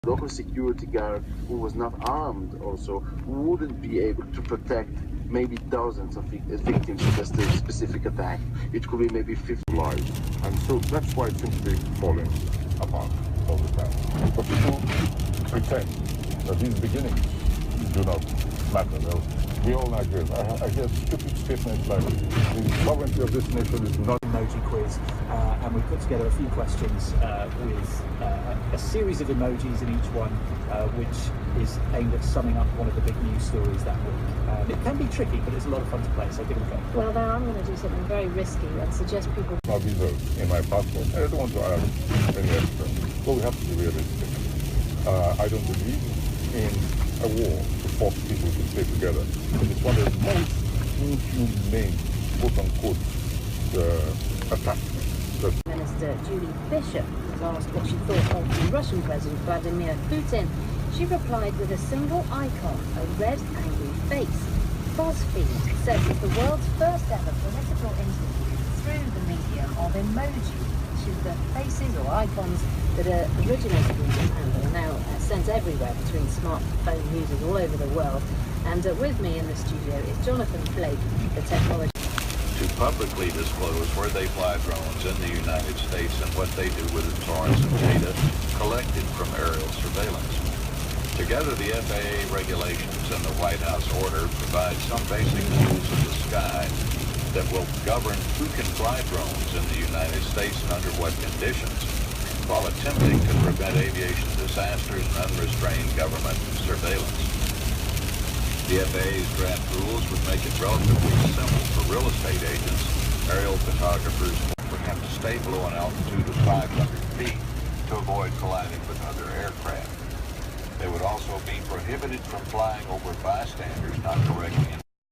local security guard who was not armed also wouldn't be able to protect maybe dozens of victims of this specific attack. It could be maybe 50 lives. And so that's why it seems to be falling apart all the time. But people pretend that these beginnings do not matter. Though we all agree. I hear stupid statements like the sovereignty of this nation is not. Emoji quiz, and we put together a few questions with a series of emojis in each one, which is aimed at summing up one of the big news stories that week. It can be tricky, but it's a lot of fun to play, so give it a go. Well, now I'm going to do something very risky and suggest people... My visa in my passport. I don't want to add any extra. Well, we have to be realistic. I don't believe in a war to force people to stay together. It's one of the most inhumane, quote-unquote, attachments. Minister Julie Bishop was asked what she thought of the Russian President Vladimir Putin. She replied with a single icon, a red, angry face. BuzzFeed says it's the world's first ever political interview through the medium of emoji, which is the faces or icons that are originated in Japan but are now sent everywhere between smartphone users all over the world. And with me in the studio is Jonathan Flake, the technology. To publicly disclose where they fly drones in the United States and what they do with the torrents of data collected from aerial surveillance. Together, the FAA regulations and the White House order provide some basic rules of the sky that will govern who can fly drones in the United States and under what conditions, while attempting to prevent aviation disasters and unrestrained government surveillance. The FAA's draft rules would make it relatively simple for real estate agents, aerial photographers, for him to stay below an altitude of 500 feet to avoid colliding with other aircraft. They would also be prohibited from flying over bystanders not directly in